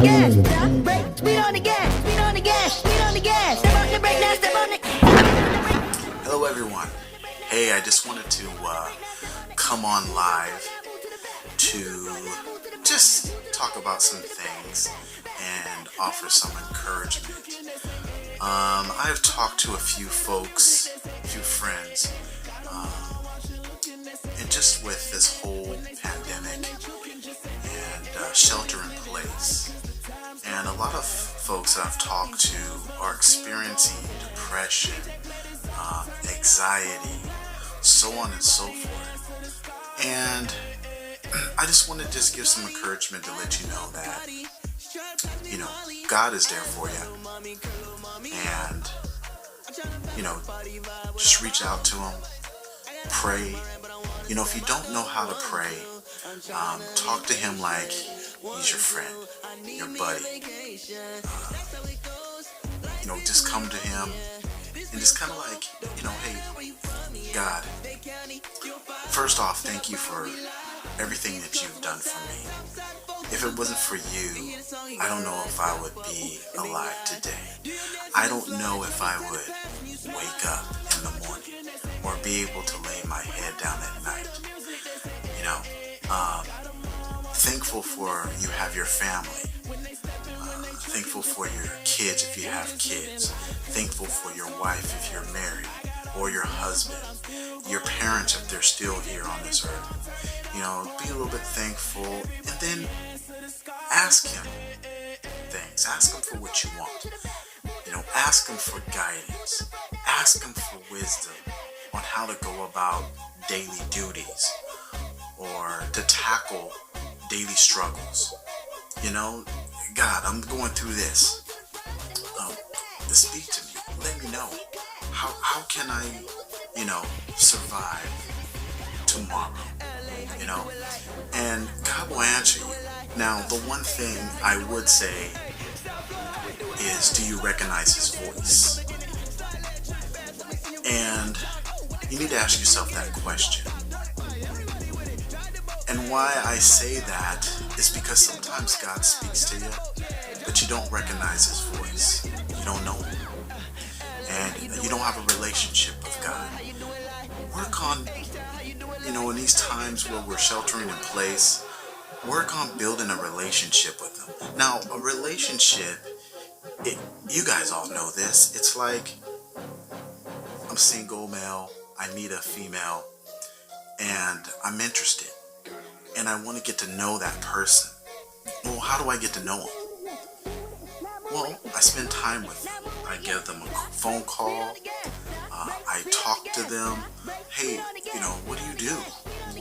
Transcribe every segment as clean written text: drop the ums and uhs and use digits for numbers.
gas. Stop, brake, speed on the gas, speed on the gas, speed on the gas. Step on the brake now, step on the. Hello everyone. Hey, I just wanted to come on live to just talk about some things and offer some encouragement. I've talked to a few folks, a few friends, and just with this whole pandemic and shelter in place, and a lot of folks I've talked to are experiencing depression, anxiety, so on and so forth. And I just want to just give some encouragement to let you know that, God is there for you. And, just reach out to Him, pray. If you don't know how to pray, talk to Him like He's your friend, your buddy. Just come to Him and just kind of like, hey, God, first off, thank you for everything that you've done for me. If it wasn't for you, I don't know if I would be alive today. I don't know if I would wake up in the morning or be able to lay my head down at night. Thankful for you have your family. Thankful for your kids if you have kids. Thankful for your wife if you're married, or your husband, your parents if they're still here on this earth. Be a little bit thankful, and then ask Him things. Ask Him for what you want. Ask Him for guidance. Ask Him for wisdom on how to go about daily duties or to tackle daily struggles. God, I'm going through this. Speak to me. Let me know. How can I, survive tomorrow? And God will answer you. Now, the one thing I would say is, do you recognize His voice? And you need to ask yourself that question. And why I say that is because sometimes God speaks to you, but you don't recognize His voice. You don't know Him. And you don't have a relationship with God. Work on, in these times where we're sheltering in place, work on building a relationship with Him. Now, a relationship, you guys all know this. It's like, I'm single male, I meet a female, and I'm interested. And I want to get to know that person. Well, how do I get to know them? Well, I spend time with them. I give them a phone call. I talk to them. Hey, what do you do?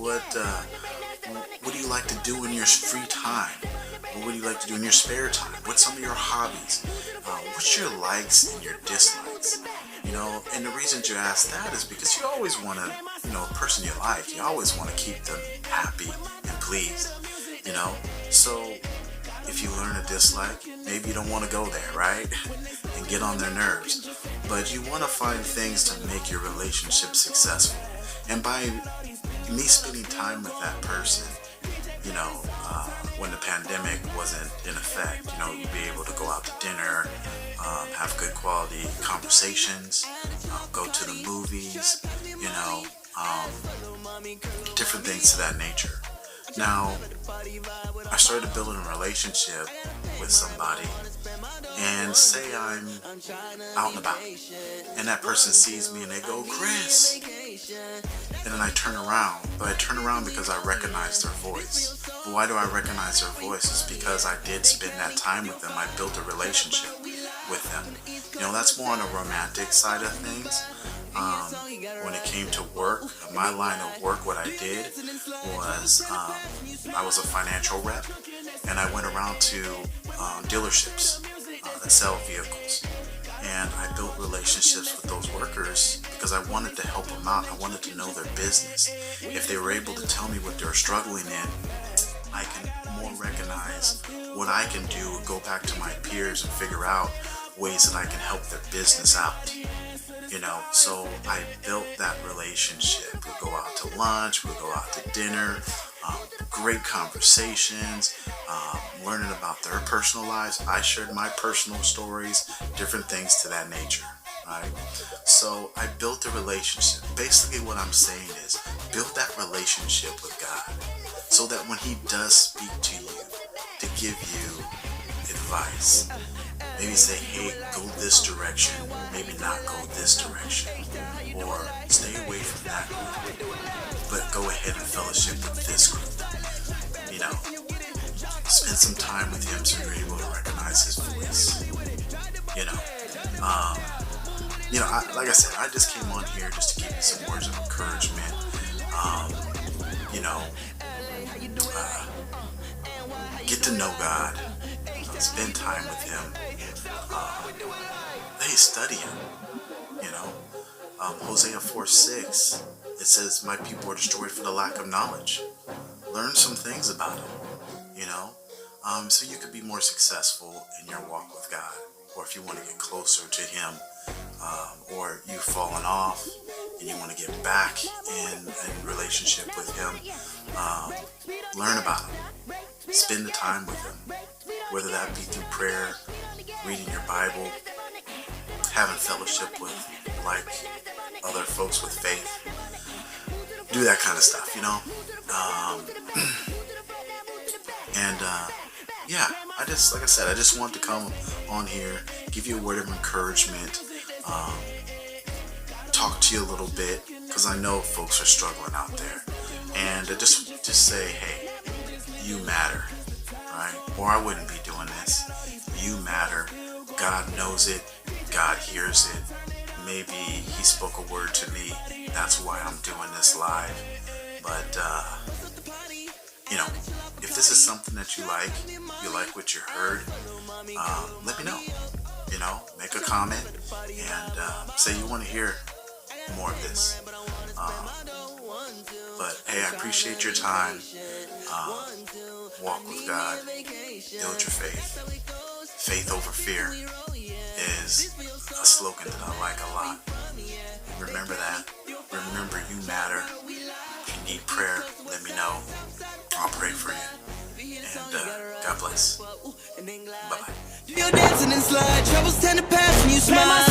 What do you like to do in your free time? What do you like to do in your spare time? What's some of your hobbies? What's your likes and your dislikes? And the reason you ask that is because you always want to, a person you like, you always want to keep them happy and pleased, So if you learn a dislike, maybe you don't want to go there, right? And get on their nerves. But you want to find things to make your relationship successful. And by me spending time with that person, when the pandemic wasn't in effect, you'd be able to go out to dinner, have good quality conversations, go to the movies, different things to that nature. Now, I started building a relationship with somebody, and say I'm out and about, and that person sees me and they go, "Chris," and then I turn around, but I turn around because I recognize their voice. But why do I recognize their voice? It's because I did spend that time with them. I built a relationship with them. That's more on the romantic side of things. When it came to work, my line of work, what I did was I was a financial rep, and I went around to dealerships that sell vehicles, and I built relationships with those workers because I wanted to help them out. I wanted to know their business. If they were able to tell me what they're struggling in, I can more recognize what I can do and go back to my peers and figure out ways that I can help their business out. So I built that relationship. We'll go out to lunch, we'll go out to dinner, great conversations, learning about their personal lives. I shared my personal stories, different things to that nature. Right? So I built a relationship. Basically what I'm saying is build that relationship with God so that when he does speak to you to give you advice, maybe say, hey, go this direction, maybe not go this direction, or stay away from that group, but go ahead and fellowship with this group. You know, spend some time with him so you're able to recognize his voice. Like I said, I just came on here just to give you some words of encouragement. Get to know God, spend time with him. Hey, study him. Hosea 4:6, it says, my people are destroyed for the lack of knowledge. Learn some things about him, so you could be more successful in your walk with God. Or if you want to get closer to him, or you've fallen off and you want to get back in relationship with him, learn about him. Spend the time with him, whether that be through prayer, reading your Bible, having fellowship with like other folks with faith. Do that kind of stuff, I just want to come on here, give you a word of encouragement, talk to you a little bit, because I know folks are struggling out there, and just say, hey, you matter, right? Or I wouldn't be doing this. You matter. God knows it. God hears it. Maybe he spoke a word to me. That's why I'm doing this live. But, if this is something that you like what you heard, let me know. Make a comment and say you want to hear more of this. But hey, I appreciate your time. Walk with God. Build your faith. Faith over fear is a slogan that I like a lot. Remember that. Remember, you matter. If you need prayer, let me know. I'll pray for you. And God bless. Bye-bye. You're dancing and slide, troubles tend to pass when you smile.